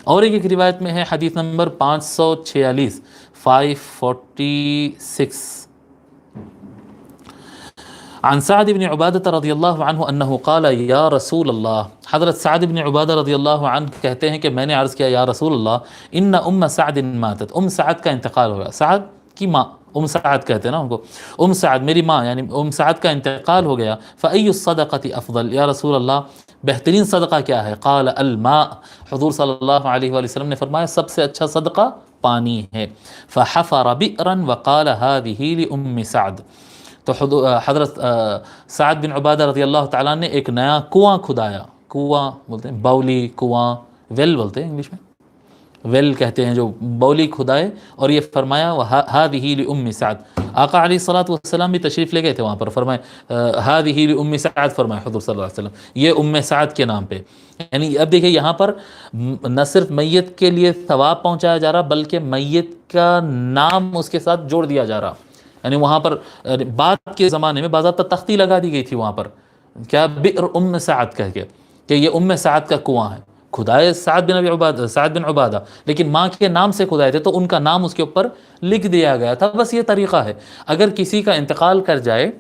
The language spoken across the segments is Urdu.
اور ایک روایت میں ہے حدیث نمبر 546 546 عن سعد بن عبادة رضی اللہ عنہ انہ قال یا رسول اللہ، حضرت سعد بن عبادہ رضی اللہ عنہ کہتے ہیں کہ میں نے عرض کیا یا رسول اللہ ان ام سعد ماتت، سعد کا انتقال ہو گیا، سعد کی ماں سعد کہتے ہیں نا ان کو، سعد میری ماں یعنی سعد کا انتقال ہو گیا، فأی الصدقۃ افضل، یا رسول اللہ بہترین صدقہ کیا ہے؟ قال الماء، حضور صلی اللہ علیہ وآلہ وسلم نے فرمایا سب سے اچھا صدقہ پانی ہے، فحفر بئرا وقال هذه لأم سعد، تو حضرت سعد بن عبادہ رضی اللہ تعالیٰ نے ایک نیا کنواں کھدایا، کنواں بولتے ہیں باولی، کنواں ویل بولتے ہیں انگلش میں، ویل کہتے ہیں جو باولی کھدائے، اور یہ فرمایا هذه لأم سعد، آقا علیہ الصلوۃ والسلام بھی تشریف لے گئے تھے وہاں پر، فرمائے هذه لأم سعد، فرمایا حضور صلی اللہ علیہ وسلم یہ ام سعد کے نام پہ، یعنی اب دیکھیں یہاں پر نہ صرف میت کے لیے ثواب پہنچایا جا رہا بلکہ میت کا نام اس کے ساتھ جوڑ دیا جا رہا، یعنی وہاں پر بعد کے زمانے میں باضابطہ تختی لگا دی گئی تھی وہاں پر، کیا بئر ام سعد کہہ کے کہ یہ ام سعد کا کنواں ہے، کھدائے سعد بن عبادہ لیکن ماں کے نام سے کھدائے تھے تو ان کا نام اس کے اوپر لکھ دیا گیا تھا۔ بس یہ طریقہ ہے، اگر کسی کا انتقال کر جائے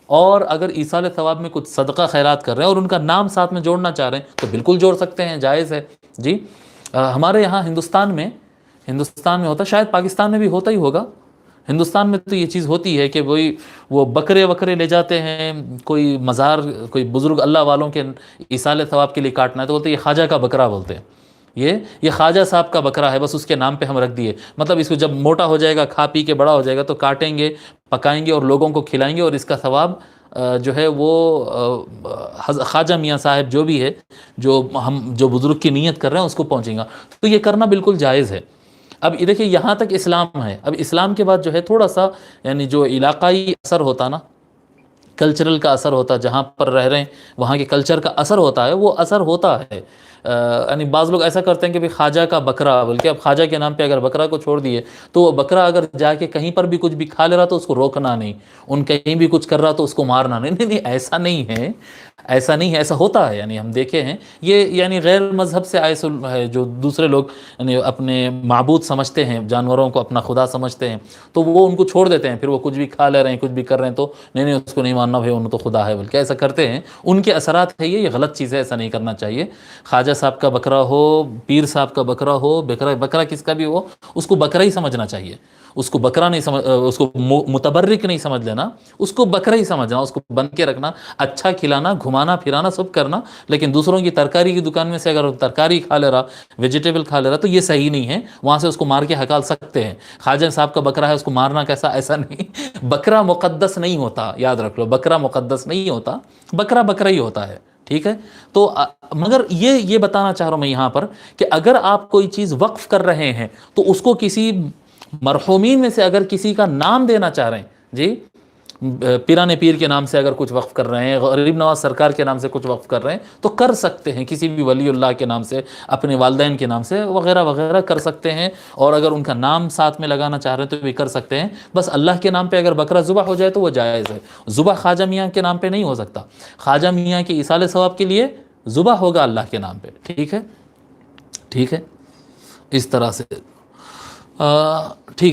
اور اگر ایصال ثواب میں کچھ صدقہ خیرات کر رہے ہیں اور ان کا نام ساتھ میں جوڑنا چاہ رہے ہیں تو بالکل جوڑ سکتے ہیں، جائز ہے جی۔ ہمارے یہاں ہندوستان میں ہوتا، شاید پاکستان میں بھی ہوتا ہی ہوگا، ہندوستان میں تو یہ چیز ہوتی ہے کہ وہ بکرے وکرے لے جاتے ہیں، کوئی مزار کوئی بزرگ اللہ والوں کے ایصال ثواب کے لیے کاٹنا ہے تو بولتے ہیں یہ خواجہ کا بکرا، بولتے ہیں یہ خواجہ صاحب کا بکرا ہے، بس اس کے نام پہ ہم رکھ دیے، مطلب اس کو جب موٹا ہو جائے گا، کھا پی کے بڑا ہو جائے گا تو کاٹیں گے، پکائیں گے اور لوگوں کو کھلائیں گے، اور اس کا ثواب جو ہے وہ خواجہ میاں صاحب جو بھی ہے جو بزرگ کی نیت کر رہے ہیں اس کو پہنچیں گا، تو یہ کرنا بالکل جائز ہے۔ اب یہ دیکھیں یہاں تک اسلام ہے، اب اسلام کے بعد جو ہے تھوڑا سا یعنی جو علاقائی اثر ہوتا نا، کلچرل کا اثر ہوتا، جہاں پر رہ رہے ہیں وہاں کے کلچر کا اثر ہوتا ہے، وہ اثر ہوتا ہے، یعنی بعض لوگ ایسا کرتے ہیں کہ بھی خواجہ کا بکرا، بلکہ اب خواجہ کے نام پہ اگر بکرا کو چھوڑ دیے تو وہ بکرا اگر جا کے کہیں پر بھی کچھ بھی کھا لے رہا تو اس کو روکنا نہیں، ان کہیں بھی کچھ کر رہا تو اس کو مارنا نہیں، ایسا نہیں ہے، ایسا ہوتا ہے، یعنی ہم دیکھے ہیں یہ یعنی غیر مذہب سے آئے ہے، جو دوسرے لوگ یعنی اپنے معبود سمجھتے ہیں، جانوروں کو اپنا خدا سمجھتے ہیں تو وہ ان کو چھوڑ دیتے ہیں، پھر وہ کچھ بھی کھا لے رہے ہیں، کچھ بھی کر رہے ہیں تو نہیں اس کو نہیں ماننا بھائی، انہوں تو خدا ہے، بلکہ ایسا کرتے ہیں، ان کے اثرات ہے، یہ غلط چیز ہے، ایسا نہیں کرنا چاہیے۔ خواجہ صاحب کا بکرا ہو، پیر صاحب کا بکرا ہو، بکرا کس کا بھی ہو، اس کو بکرا ہی سمجھنا چاہیے، اس کو بکرا نہیں سمجھ، اس کو متبرک نہیں سمجھ لینا، اس کو بکرا ہی سمجھنا، اس کو بن کے رکھنا، اچھا کھلانا، گھمانا پھرانا سب کرنا، لیکن دوسروں کی ترکاری کی دکان میں سے اگر ترکاری کھا لے رہا، ویجیٹیبل کھا لے رہا تو یہ صحیح نہیں ہے، وہاں سے اس کو مار کے ہکال سکتے ہیں۔ خواجہ صاحب کا بکرا ہے اس کو مارنا کیسا، ایسا نہیں، بکرا مقدس نہیں ہوتا، یاد رکھ لو، بکرا مقدس نہیں ہوتا، بکرا ہی ہوتا ہے، ٹھیک ہے۔ تو مگر یہ بتانا چاہ رہا ہوں میں یہاں پر کہ اگر آپ کوئی چیز وقف کر رہے ہیں تو اس کو کسی مرحومین میں سے اگر کسی کا نام دینا چاہ رہے ہیں، جی پیرانے پیر کے نام سے اگر کچھ وقف کر رہے ہیں، غریب نواز سرکار کے نام سے کچھ وقف کر رہے ہیں تو کر سکتے ہیں، کسی بھی ولی اللہ کے نام سے، اپنے والدین کے نام سے وغیرہ وغیرہ کر سکتے ہیں، اور اگر ان کا نام ساتھ میں لگانا چاہ رہے ہیں تو بھی کر سکتے ہیں، بس اللہ کے نام پہ اگر بکرا ذبح ہو جائے تو وہ جائز ہے۔ ذبح خواجہ میاں کے نام پہ نہیں ہو سکتا، خواجہ میاں کے ایصال ثواب کے لیے ذبح ہوگا اللہ کے نام پہ، ٹھیک ہے، اس طرح سے ٹھیک